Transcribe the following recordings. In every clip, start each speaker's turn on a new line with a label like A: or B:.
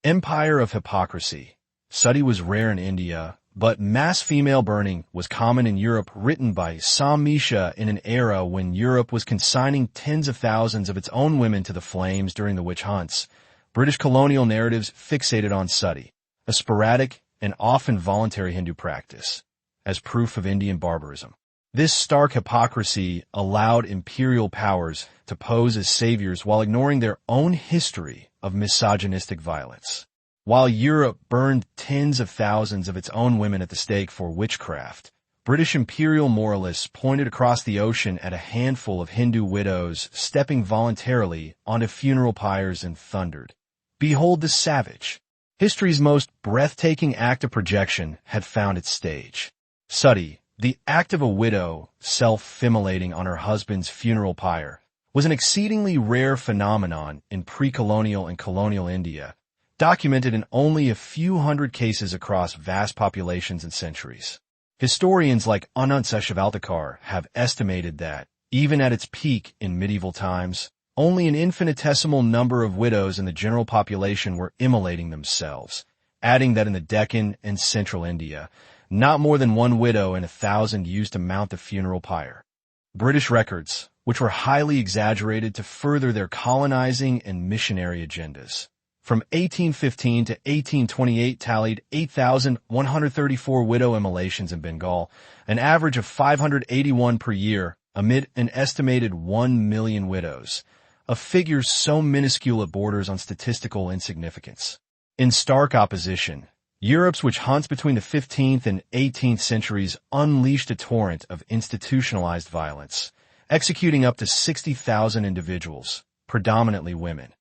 A: Empire of hypocrisy. Sati was rare in India, but mass female burning was common in Europe, written by Misha in an era when Europe was consigning tens of thousands of its own women to the flames during the witch hunts. British colonial narratives fixated on Sati, a sporadic and often voluntary Hindu practice, as proof of Indian barbarism. This stark hypocrisy allowed imperial powers to pose as saviors while ignoring their own history of misogynistic violence. While Europe burned tens of thousands of its own women at the stake for witchcraft, British imperial moralists pointed across the ocean at a handful of Hindu widows stepping voluntarily onto funeral pyres and thundered, "Behold the savage!" History's most breathtaking act of projection had found its stage. Sati, the act of a widow self-immolating on her husband's funeral pyre, was an exceedingly rare phenomenon in pre-colonial and colonial India, documented in only a few hundred cases across vast populations and centuries. Historians like Anant have estimated that, even at its peak in medieval times, only an infinitesimal number of widows in the general population were immolating themselves, adding that in the Deccan and central India, not more than one widow in 1,000 used to mount the funeral pyre. British records, which were highly exaggerated to further their colonizing and missionary agendas, from 1815 to 1828 tallied 8,134 widow immolations in Bengal, an average of 581 per year, amid an estimated 1 million widows, a figure so minuscule it borders on statistical insignificance. In stark opposition, Europe's witch hunts between the 15th and 18th centuries unleashed a torrent of institutionalized violence, executing up to 60,000 individuals, predominantly women,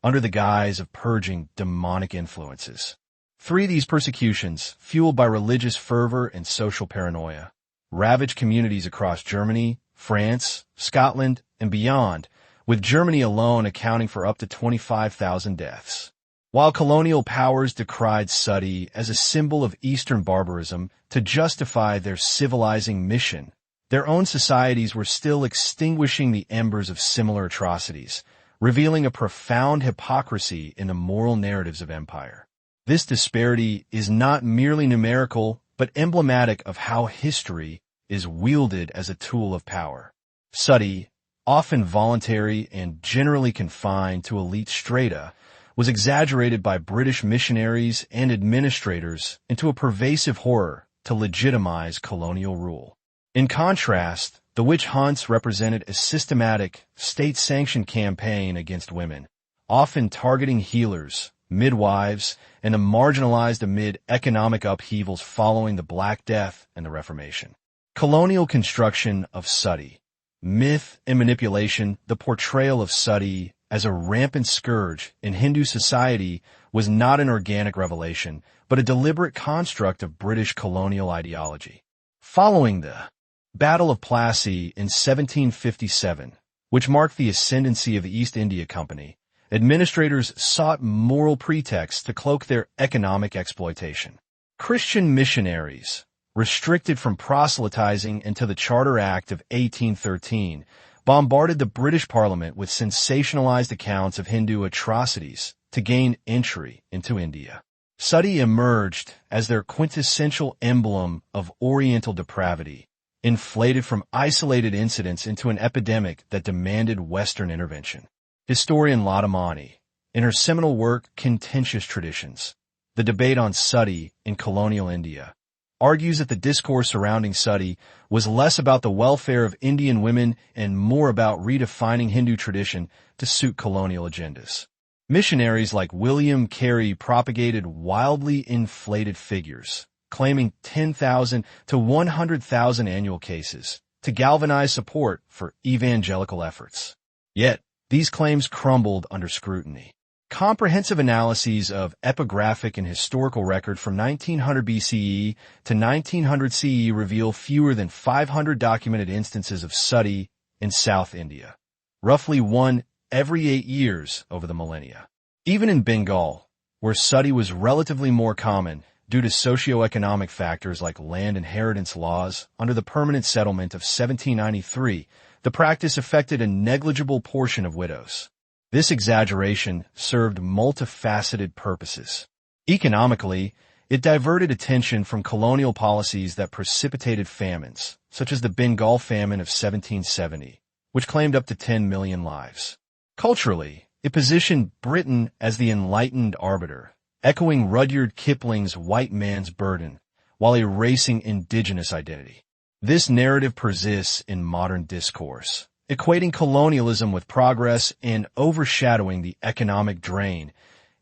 A: under the guise of purging demonic influences. Three of these persecutions, fueled by religious fervor and social paranoia, ravaged communities across Germany, France, Scotland, and beyond, with Germany alone accounting for up to 25,000 deaths. While colonial powers decried Sati as a symbol of Eastern barbarism to justify their civilizing mission, their own societies were still extinguishing the embers of similar atrocities, revealing a profound hypocrisy in the moral narratives of empire. This disparity is not merely numerical, but emblematic of how history is wielded as a tool of power. Sati, often voluntary and generally confined to elite strata, was exaggerated by British missionaries and administrators into a pervasive horror to legitimize colonial rule. In contrast, the witch hunts represented a systematic, state-sanctioned campaign against women, often targeting healers, midwives, and the marginalized amid economic upheavals following the Black Death and the Reformation. Colonial construction of Sati. Myth and manipulation. The portrayal of Sati as a rampant scourge in Hindu society was not an organic revelation, but a deliberate construct of British colonial ideology. Following the Battle of Plassey in 1757, which marked the ascendancy of the East India Company, administrators sought moral pretexts to cloak their economic exploitation. Christian missionaries, restricted from proselytizing until the Charter Act of 1813, bombarded the British Parliament with sensationalized accounts of Hindu atrocities to gain entry into India. Sati emerged as their quintessential emblem of Oriental depravity, inflated from isolated incidents into an epidemic that demanded Western intervention. Historian Ladamani, in her seminal work Contentious Traditions, The Debate on Sati in Colonial India, argues that the discourse surrounding Sati was less about the welfare of Indian women and more about redefining Hindu tradition to suit colonial agendas. Missionaries like William Carey propagated wildly inflated figures, claiming 10,000 to 100,000 annual cases, to galvanize support for evangelical efforts. Yet, these claims crumbled under scrutiny. Comprehensive analyses of epigraphic and historical record from 1900 BCE to 1900 CE reveal fewer than 500 documented instances of Sati in South India, roughly one every 8 years over the millennia. Even in Bengal, where Sati was relatively more common due to socio-economic factors like land inheritance laws under the Permanent Settlement of 1793, the practice affected a negligible portion of widows. This exaggeration served multifaceted purposes. Economically, it diverted attention from colonial policies that precipitated famines, such as the Bengal famine of 1770, which claimed up to 10 million lives. Culturally, it positioned Britain as the enlightened arbiter, echoing Rudyard Kipling's white man's burden, while erasing indigenous identity. This narrative persists in modern discourse, equating colonialism with progress and overshadowing the economic drain,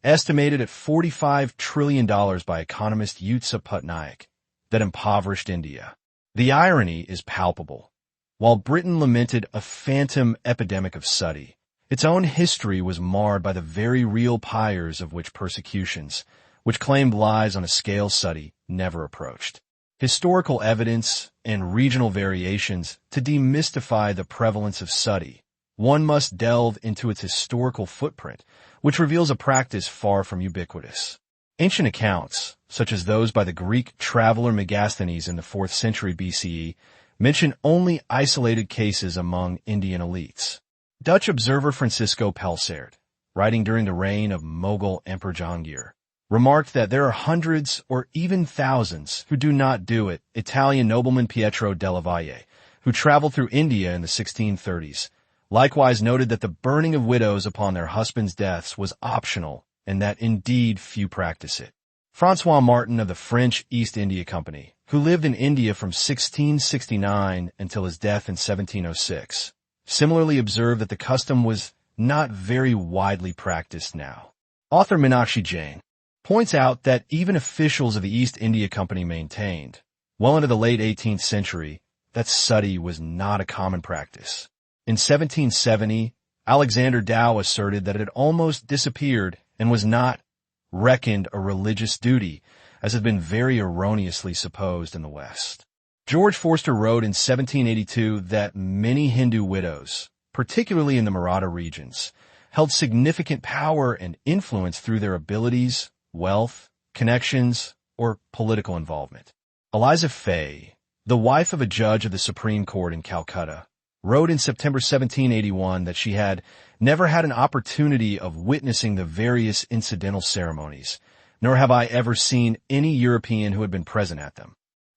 A: estimated at $45 trillion by economist Utsa Putnaik, that impoverished India. The irony is palpable. While Britain lamented a phantom epidemic of Sati, its own history was marred by the very real pyres of witch persecutions, which claimed lives on a scale Sati never approached. Historical evidence and regional variations to demystify the prevalence of Sati. One must delve into its historical footprint, which reveals a practice far from ubiquitous. Ancient accounts, such as those by the Greek traveler Megasthenes in the 4th century BCE, mention only isolated cases among Indian elites. Dutch observer Francisco Pelsaert, writing during the reign of Mughal Emperor Jahangir, remarked that there are hundreds or even thousands who do not do it. Italian nobleman Pietro della Valle, who traveled through India in the 1630s, likewise noted that the burning of widows upon their husbands' deaths was optional and that indeed few practice it. Francois Martin of the French East India Company, who lived in India from 1669 until his death in 1706, similarly observed that the custom was not very widely practiced now. Author Meenakshi Jain points out that even officials of the East India Company maintained, well into the late 18th century, that sati was not a common practice. In 1770, Alexander Dow asserted that it had almost disappeared and was not reckoned a religious duty, as had been very erroneously supposed in the West. George Forster wrote in 1782 that many Hindu widows, particularly in the Maratha regions, held significant power and influence through their abilities, wealth, connections, or political involvement. Eliza Fay, the wife of a judge of the Supreme Court in Calcutta, wrote in September 1781 that she had never had an opportunity of witnessing the various incidental ceremonies, nor have I ever seen any European who had been present at them.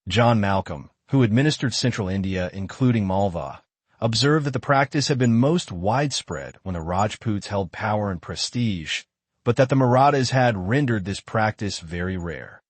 A: John Malcolm, who administered central India, including Malwa, observed that the practice had been most widespread when the Rajputs held power and prestige, but that the Marathas had rendered this practice very rare.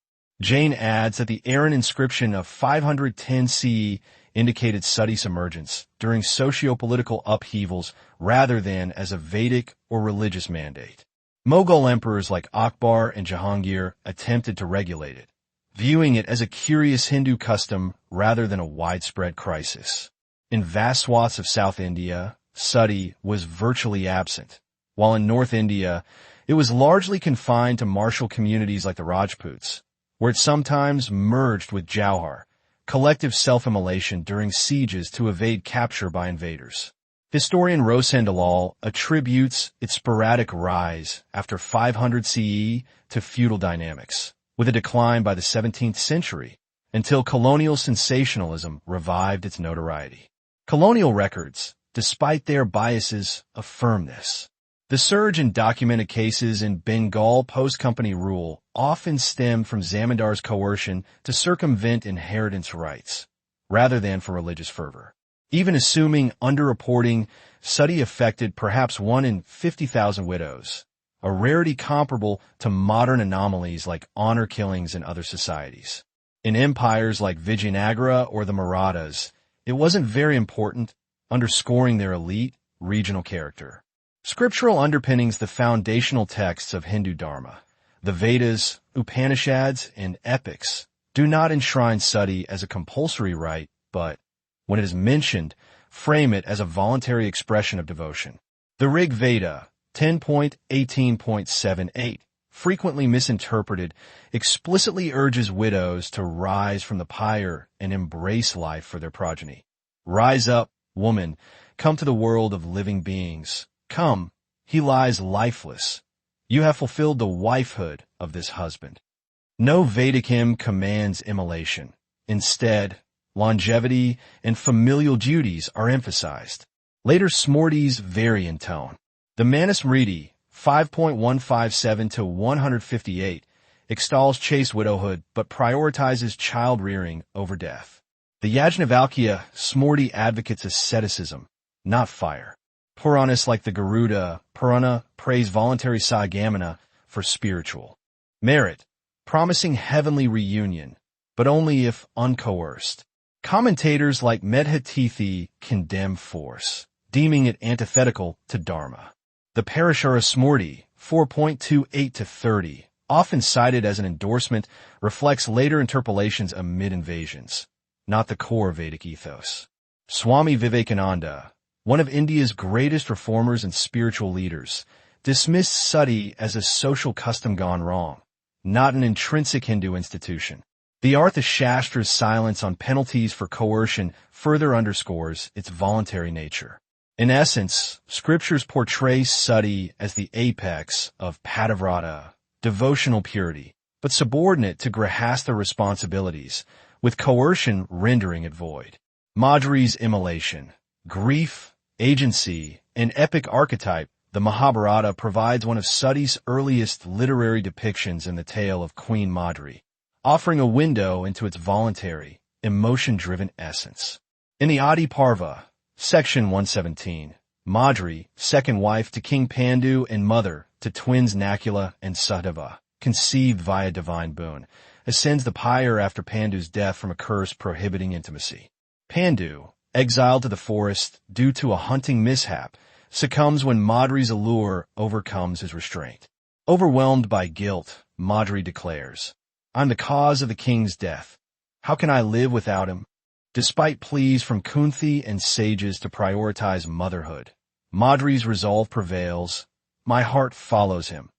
A: Jain adds that the Aaron inscription of 510 CE indicated Sati's emergence during socio-political upheavals rather than as a Vedic or religious mandate. Mughal emperors like Akbar and Jahangir attempted to regulate it, viewing it as a curious Hindu custom rather than a widespread crisis. In vast swaths of South India, sati was virtually absent, while in North India, it was largely confined to martial communities like the Rajputs, where it sometimes merged with jauhar, collective self-immolation during sieges to evade capture by invaders. Historian Roshen Dalal attributes its sporadic rise after 500 CE to feudal dynamics, with a decline by the 17th century, until colonial sensationalism revived its notoriety. Colonial records, despite their biases, affirm this. The surge in documented cases in Bengal post-company rule often stemmed from Zamindar's coercion to circumvent inheritance rights, rather than for religious fervor. Even assuming underreporting, sati affected perhaps 1 in 50,000 widows, a rarity comparable to modern anomalies like honor killings in other societies. In empires like Vijayanagara or the Marathas, it wasn't very important, underscoring their elite, regional character. Scriptural underpinnings the foundational texts of Hindu Dharma. The Vedas, Upanishads, and epics do not enshrine sati as a compulsory rite, but, when it is mentioned, frame it as a voluntary expression of devotion. The Rig Veda, 10.18.78, frequently misinterpreted, explicitly urges widows to rise from the pyre and embrace life for their progeny. Rise up, woman, come to the world of living beings. Come, he lies lifeless. You have fulfilled the wifehood of this husband. No Vedic hymn commands immolation. Instead, longevity and familial duties are emphasized. Later Smrtis vary in tone. The Manusmriti, 5.157 to 158, extols chaste widowhood but prioritizes child-rearing over death. The Yajnavalkya Smriti advocates asceticism, not fire. Puranas like the Garuda Purana praise voluntary sagamana for spiritual merit, promising heavenly reunion, but only if uncoerced. Commentators like Medhatithi condemn force, deeming it antithetical to Dharma. The Parashara Smriti, 4.28 to 30, often cited as an endorsement, reflects later interpolations amid invasions, not the core Vedic ethos. Swami Vivekananda, one of India's greatest reformers and spiritual leaders, dismissed sati as a social custom gone wrong, not an intrinsic Hindu institution. The Artha-shastra's silence on penalties for coercion further underscores its voluntary nature. In essence, scriptures portray sati as the apex of pativrata, devotional purity, but subordinate to grihastha responsibilities, with coercion rendering it void. Madhuri's immolation, grief, agency, and epic archetype, the Mahabharata provides one of Sati's earliest literary depictions in the tale of Queen Madhuri, offering a window into its voluntary, emotion-driven essence. In the Adi Parva, Section 117, Madhuri, second wife to King Pandu and mother to twins Nakula and Sahadeva, conceived via divine boon, ascends the pyre after Pandu's death from a curse prohibiting intimacy. Pandu, exiled to the forest due to a hunting mishap, succumbs when Madhuri's allure overcomes his restraint. Overwhelmed by guilt, Madhuri declares, "I'm the cause of the king's death. How can I live without him?" Despite pleas from Kunti and sages to prioritize motherhood, Madhuri's resolve prevails. "My heart follows him.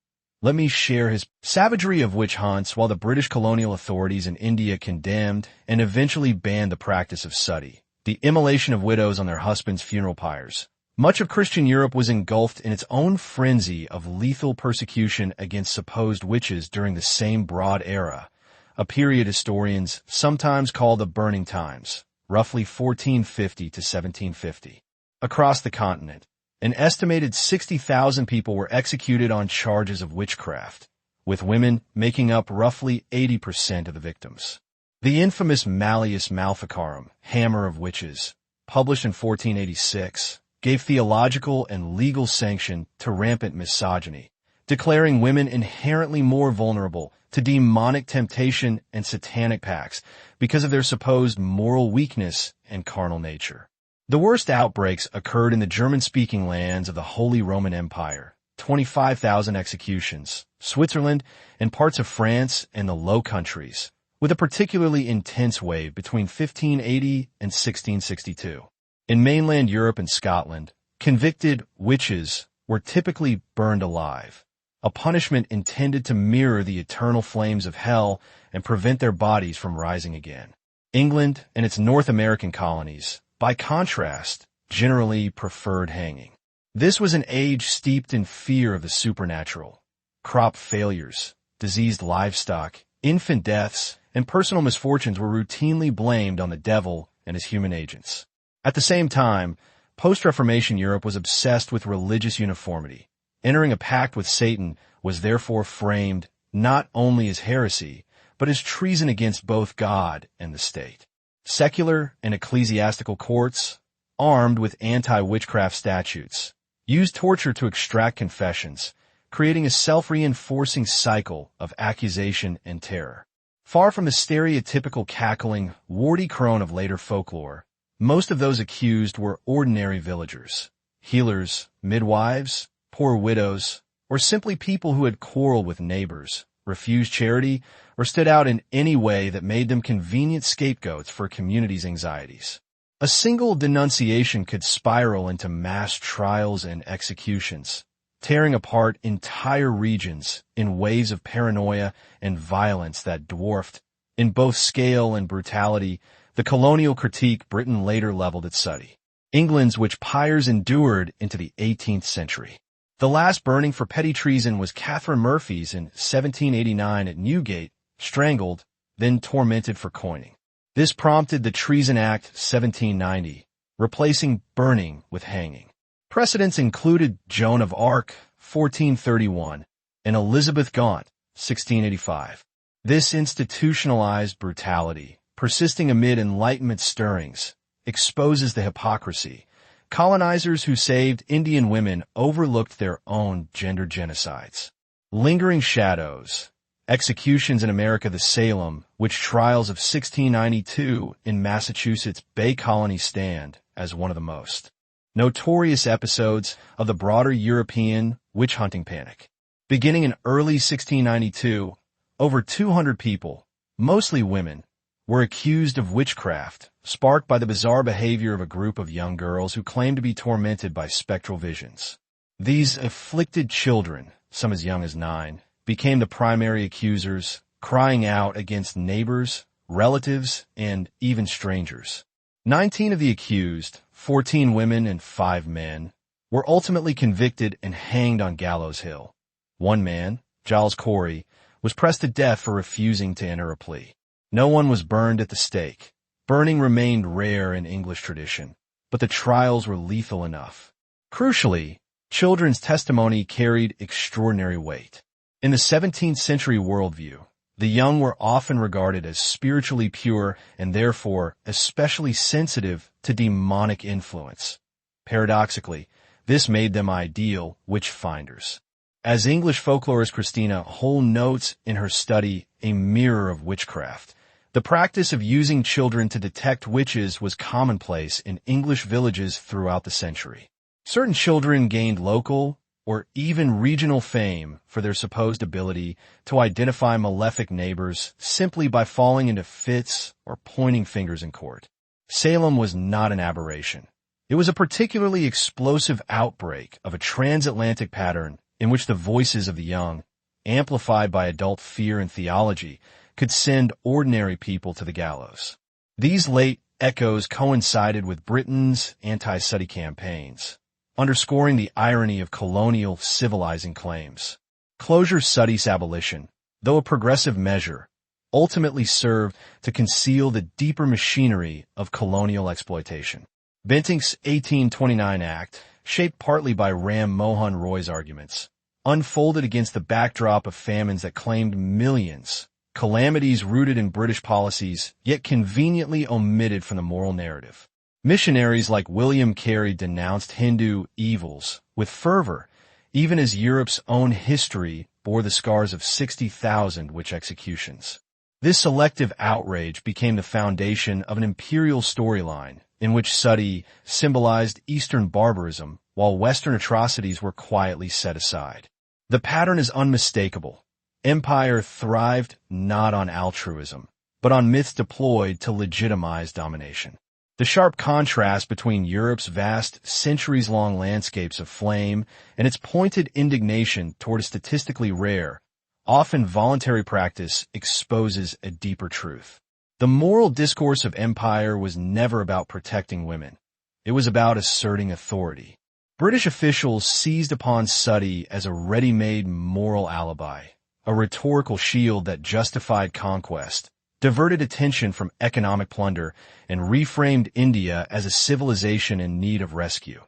A: Let me share his savagery of witch hunts." While the British colonial authorities in India condemned and eventually banned the practice of sati, the immolation of widows on their husbands' funeral pyres, much of Christian Europe was engulfed in its own frenzy of lethal persecution against supposed witches during the same broad era, a period historians sometimes call the Burning Times, roughly 1450 to 1750. Across the continent, an estimated 60,000 people were executed on charges of witchcraft, with women making up roughly 80% of the victims. The infamous Malleus Maleficarum, Hammer of Witches, published in 1486, gave theological and legal sanction to rampant misogyny, declaring women inherently more vulnerable to demonic temptation and satanic pacts because of their supposed moral weakness and carnal nature. The worst outbreaks occurred in the German-speaking lands of the Holy Roman Empire, 25,000 executions, Switzerland, and parts of France and the Low Countries, with a particularly intense wave between 1580 and 1662. In mainland Europe and Scotland, convicted witches were typically burned alive, a punishment intended to mirror the eternal flames of hell and prevent their bodies from rising again. England and its North American colonies, by contrast, generally preferred hanging. This was an age steeped in fear of the supernatural. Crop failures, diseased livestock, infant deaths, and personal misfortunes were routinely blamed on the devil and his human agents. At the same time, post-Reformation Europe was obsessed with religious uniformity. Entering a pact with Satan was therefore framed not only as heresy, but as treason against both God and the state. Secular and ecclesiastical courts, armed with anti-witchcraft statutes, used torture to extract confessions, creating a self-reinforcing cycle of accusation and terror. Far from the stereotypical cackling, warty crone of later folklore, most of those accused were ordinary villagers, healers, midwives, poor widows, or simply people who had quarreled with neighbors, refused charity, or stood out in any way that made them convenient scapegoats for a community's anxieties. A single denunciation could spiral into mass trials and executions, tearing apart entire regions in waves of paranoia and violence that dwarfed, in both scale and brutality, the colonial critique Britain later leveled at sati. England's witch pyres endured into the 18th century. The last burning for petty treason was Catherine Murphy's in 1789 at Newgate, strangled, then tormented for coining. This prompted the Treason Act 1790, replacing burning with hanging. Precedents included Joan of Arc, 1431, and Elizabeth Gaunt, 1685. This institutionalized brutality, persisting amid Enlightenment stirrings, exposes the hypocrisy. Colonizers who saved Indian women overlooked their own gender genocides. Lingering shadows. Executions in America. The Salem witch trials of 1692 in Massachusetts Bay Colony stand as one of the most notorious episodes of the broader European witch-hunting panic. Beginning in early 1692, over 200 people, mostly women, were accused of witchcraft, sparked by the bizarre behavior of a group of young girls who claimed to be tormented by spectral visions. These afflicted children, some as young as 9, became the primary accusers, crying out against neighbors, relatives, and even strangers. 19 of the accused, 14 women and 5 men, were ultimately convicted and hanged on Gallows Hill. One man, Giles Corey, was pressed to death for refusing to enter a plea. No one was burned at the stake. Burning remained rare in English tradition, but the trials were lethal enough. Crucially, children's testimony carried extraordinary weight. In the 17th century worldview, the young were often regarded as spiritually pure and therefore especially sensitive to demonic influence. Paradoxically, this made them ideal witch-finders. As English folklorist Christina Hull notes in her study, A Mirror of Witchcraft, the practice of using children to detect witches was commonplace in English villages throughout the century. Certain children gained local or even regional fame for their supposed ability to identify malefic neighbors simply by falling into fits or pointing fingers in court. Salem was not an aberration. It was a particularly explosive outbreak of a transatlantic pattern in which the voices of the young, amplified by adult fear and theology, could send ordinary people to the gallows. These late echoes coincided with Britain's anti-Sati campaigns, underscoring the irony of colonial civilizing claims. Closure Sati's abolition, though a progressive measure, ultimately served to conceal the deeper machinery of colonial exploitation. Bentinck's 1829 Act, shaped partly by Ram Mohan Roy's arguments, unfolded against the backdrop of famines that claimed millions, calamities rooted in British policies, yet conveniently omitted from the moral narrative. Missionaries like William Carey denounced Hindu evils with fervor, even as Europe's own history bore the scars of 60,000 witch executions. This selective outrage became the foundation of an imperial storyline in which Sati symbolized Eastern barbarism while Western atrocities were quietly set aside. The pattern is unmistakable. Empire thrived not on altruism, but on myths deployed to legitimize domination. The sharp contrast between Europe's vast, centuries-long landscapes of flame and its pointed indignation toward a statistically rare, often voluntary practice exposes a deeper truth. The moral discourse of empire was never about protecting women. It was about asserting authority. British officials seized upon Sati as a ready-made moral alibi, a rhetorical shield that justified conquest, diverted attention from economic plunder, and reframed India as a civilization in need of rescue,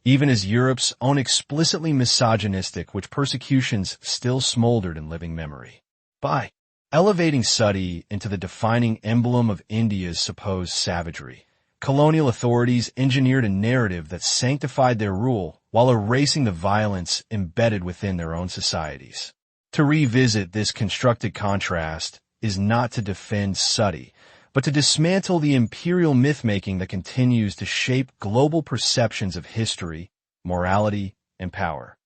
A: even as Europe's own explicitly misogynistic witch persecutions still smoldered in living memory. By elevating Sati into the defining emblem of India's supposed savagery, colonial authorities engineered a narrative that sanctified their rule while erasing the violence embedded within their own societies. To revisit this constructed contrast is not to defend Sati, but to dismantle the imperial myth-making that continues to shape global perceptions of history, morality, and power.